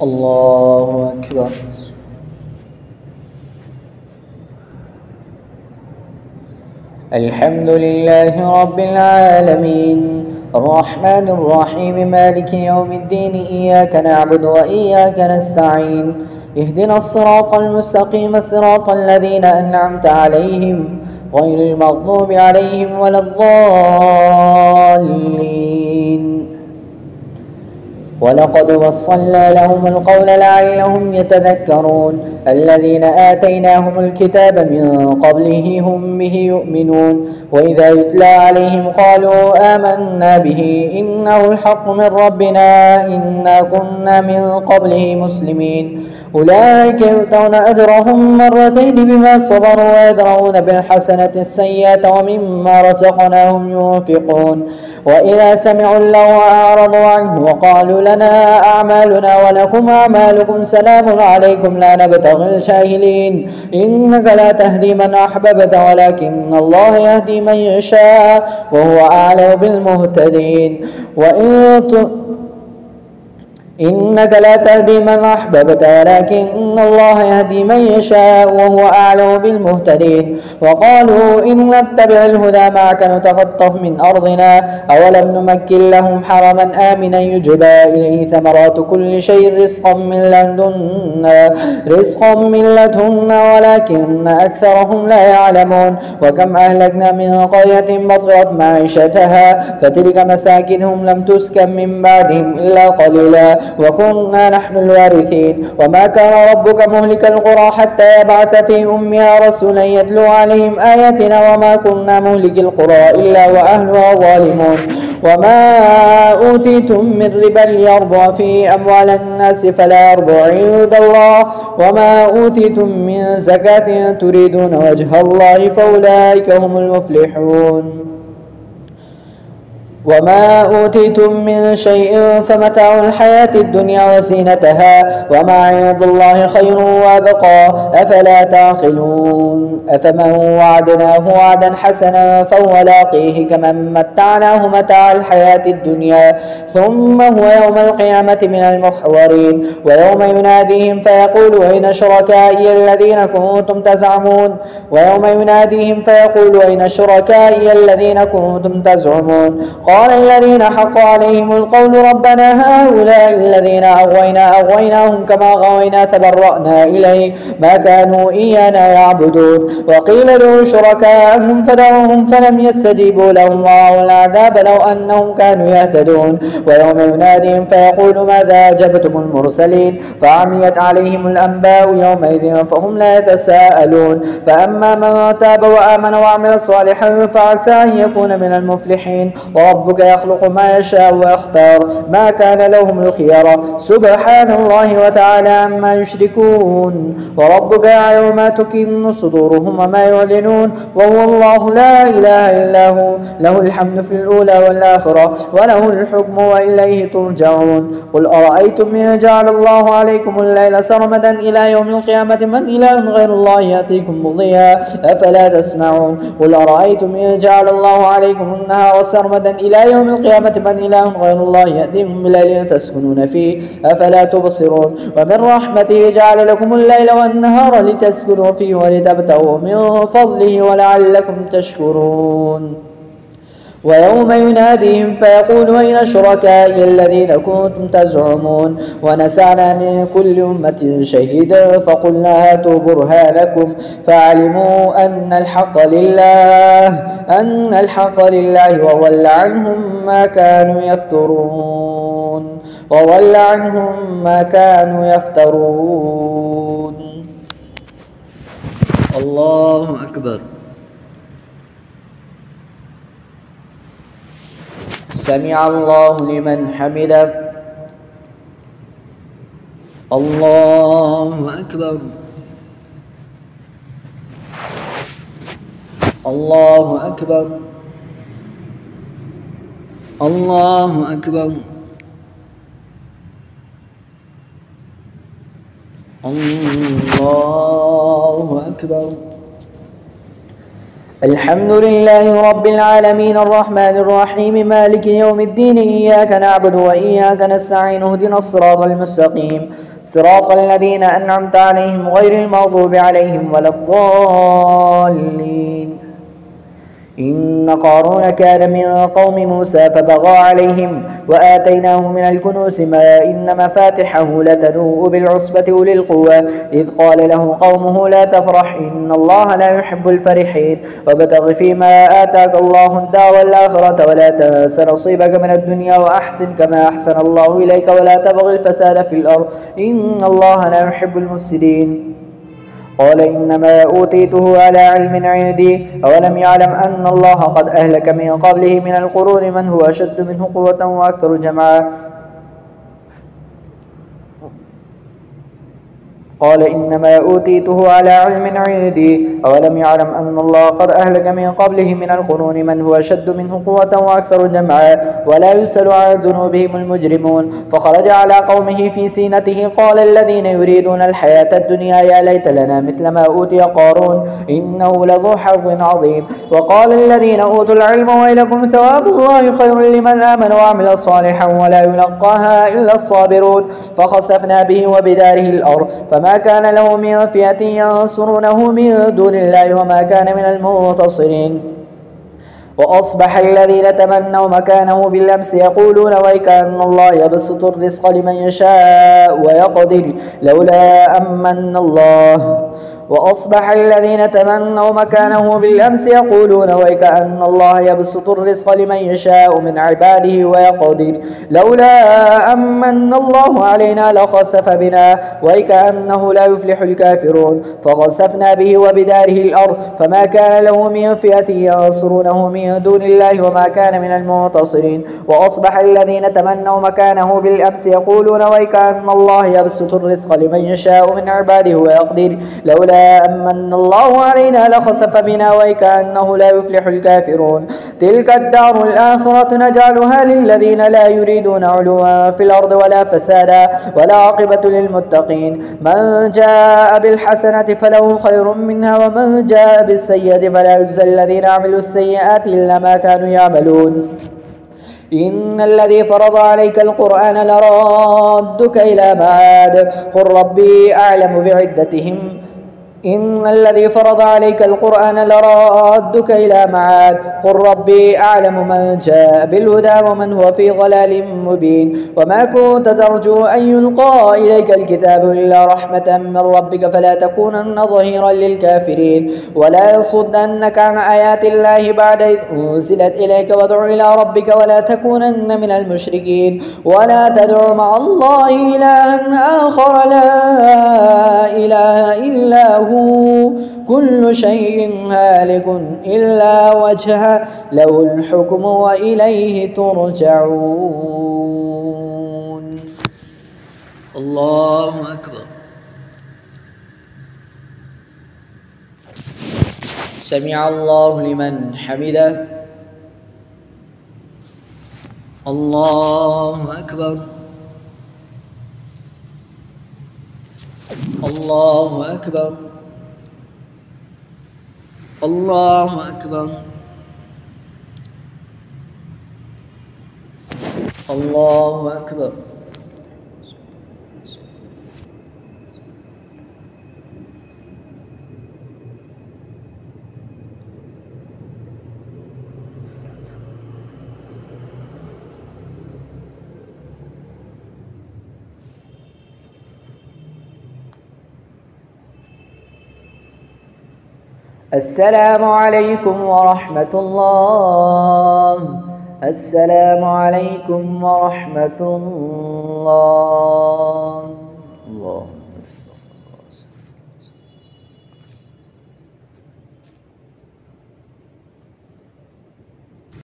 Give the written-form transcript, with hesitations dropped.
الله أكبر. الحمد لله رب العالمين الرحمن الرحيم مالك يوم الدين إياك نعبد وإياك نستعين اهدنا الصراط المستقيم صراط الذين أنعمت عليهم غير المغضوب عليهم ولا الضالين. ولقد وصلنا لهم القول لعلهم يتذكرون الذين آتيناهم الكتاب من قبله هم به يؤمنون وإذا يتلى عليهم قالوا آمنا به إنه الحق من ربنا إنا كنا من قبله مسلمين أولئك يؤتون أجرهم مرتين بما صبروا ويدرؤون بالحسنة السيئة ومما رزقناهم ينفقون وإذا سمعوا اللغو أعرضوا عنه وقالوا لنا أعمالنا ولكم أعمالكم سلام عليكم لا نبتغي الجاهلين إنك لا تهدي من أحببت ولكن الله يهدي من يشاء وهو أعلم بالمهتدين إنك لا تهدي من أحببت ولكن الله يهدي من يشاء وهو أعلم بالمهتدين وقالوا إن نتبع الهدى معك نتخطف من أرضنا أولم نمكن لهم حرما آمنا يجبى إليه ثمرات كل شيء رزقا من لدنا ولكن أكثرهم لا يعلمون وكم أهلكنا من قرية بطرت معيشتها فتلك مساكنهم لم تسكن من بعدهم إلا قليلا وكنا نحن الوارثين وما كان ربك مهلك القرى حتى يبعث في أمها رسولا يتلو عليهم آياتنا وما كنا مهلك القرى إلا وأهلها ظالمون وما أوتيتم من ربا ليربو في أموال الناس فلا يربو عند الله وما أوتيتم من زكاة تريدون وجه الله فأولئك هم المفلحون وما أوتيتم من شيء فمتاع الحياة الدنيا وزينتها وما عند الله خير وابقى أفلا تعقلون أفمن وعدناه وعدا حسنا فهو لاقيه كمن متعناه متاع الحياة الدنيا ثم هو يوم القيامة من المحضرين ويوم يناديهم فيقول أين شركائي الذين كنتم تزعمون تزعمون قال الذين حق عليهم القول ربنا هؤلاء الذين أغويناهم كما غوينا تبرأنا إليه ما كانوا إيانا يعبدون وقيل ادعوا شركاءهم فدعوهم فلم يستجيبوا لهم ورأوا العذاب لو أنهم كانوا يهتدون ويوم يناديهم فيقول ماذا أجبتم المرسلين فعميت عليهم الأنباء يومئذ فهم لا يتساءلون فأما من تاب وآمن وعمل صالحا فعسى أن يكون من المفلحين وربك يخلق ما يشاء ويختار ما كان لهم الخيار سبحان الله وتعالى عما يشركون وربك يعلم ما تكن صدورهم وما يعلنون وهو الله لا إله إلا هو له الحمد في الأولى والآخرة وله الحكم وإليه ترجعون قل أرأيتم إن جعل الله عليكم الليل سرمدا إلى يوم القيامة من إله غير الله يأتيكم بضياء أفلا تسمعون قل أرأيتم إن جعل الله عليكم النهار سرمدا إلى يوم القيامة من إله غير الله يأتيكم بليل تسكنون فيه أفلا تبصرون ومن رحمته جعل لكم الليل والنهار لتسكنوا فيه ولتبتغوا من فضله ولعلكم تشكرون ويوم يناديهم فيقول أين شركائي الذين كنتم تزعمون ونزعنا من كل أمة شهيدا فقلنا هاتوا برهانكم فعلموا أن الحق لله وضل عنهم ما كانوا يفترون الله أكبر. سمع الله لمن حمده. الله أكبر. الله أكبر. الله أكبر. الله أكبر. الحمد لله رب العالمين الرحمن الرحيم مالك يوم الدين إياك نعبد وإياك نستعين اهدنا الصراط المستقيم صراط الذين أنعمت عليهم غير المغضوب عليهم ولا الضالين. إن قارون كان من قوم موسى فبغى عليهم وآتيناه من الكنوز ما إن مفاتحه لتنوء بالعصبة أولي القوة إذ قال له قومه لا تفرح إن الله لا يحب الفرحين وابتغ فيما آتاك الله الدار الآخرة ولا تنس نصيبك من الدنيا وأحسن كما أحسن الله إليك ولا تبغ الفساد في الأرض إن الله لا يحب المفسدين. قال إنما أوتيته على علم عندي أولم يعلم أن الله قد أهلك من قبله من القرون من هو أشد منه قوة وأكثر جمعا قال إنما أوتيته على علم عندي أولم يعلم أن الله قد أهلك من قبله من القرون من هو أشد منه قوة وأكثر جمعا ولا يسأل عن ذنوبهم المجرمون. فخرج على قومه في زينته قال الذين يريدون الحياة الدنيا يا ليت لنا مثل ما أوتي قارون إنه لذو حظ عظيم. وقال الذين أوتوا العلم ويلكم ثواب الله خير لمن آمن وعمل صالحا ولا يلقاها إلا الصابرون. فخسفنا به وبداره الأرض فما كان له من فئة ينصرونه من دون الله وما كان من المنتصرين. وأصبح الذين تمنوا مكانه بالأمس يقولون ويكأن الله يبسط الرزق لمن يشاء ويقدر لولا أمن الله وأصبح الذين تمنوا مكانه بالأمس يقولون ويكأن الله يبسط الرزق لمن يشاء من عباده ويقدر لولا أمن الله علينا لخسف بنا ويكأنه لا يفلح الكافرون. فخسفنا به وبداره الأرض فما كان له من فئة ينصرونه من دون الله وما كان من المنتصرين. وأصبح الذين تمنوا مكانه بالأمس يقولون ويكأن الله يبسط الرزق لمن يشاء من عباده ويقدر لولا أمن الله علينا لخسف بنا ويكأنه لا يفلح الكافرون. تلك الدار الآخرة نجعلها للذين لا يريدون علوا في الأرض ولا فسادا ولا عاقبة للمتقين. من جاء بالحسنة فله خير منها ومن جاء بالسيئة فلا يجزى الذين عملوا السيئات إلا ما كانوا يعملون. إن الذي فرض عليك القرآن لرادك إلى معاد قل ربي أعلم بعدتهم إن الذي فرض عليك القرآن لرادك إلى معاد قل ربي أعلم من جاء بالهدى ومن هو في ضلال مبين. وما كنت ترجو أن يلقى إليك الكتاب إلا رحمة من ربك فلا تكونن ظهيرا للكافرين. ولا يصدنك عن آيات الله بعد إذ أنزلت إليك وادع إلى ربك ولا تكونن من المشركين. ولا تدع مع الله إلها آخر لا إله إلا هو كل شيء هالك إلا وجهه له الحكم وإليه ترجعون. الله أكبر. سمع الله لمن حمده. الله أكبر. الله أكبر. الله أكبر. الله أكبر. السلام عليكم ورحمة الله. السلام عليكم ورحمة الله.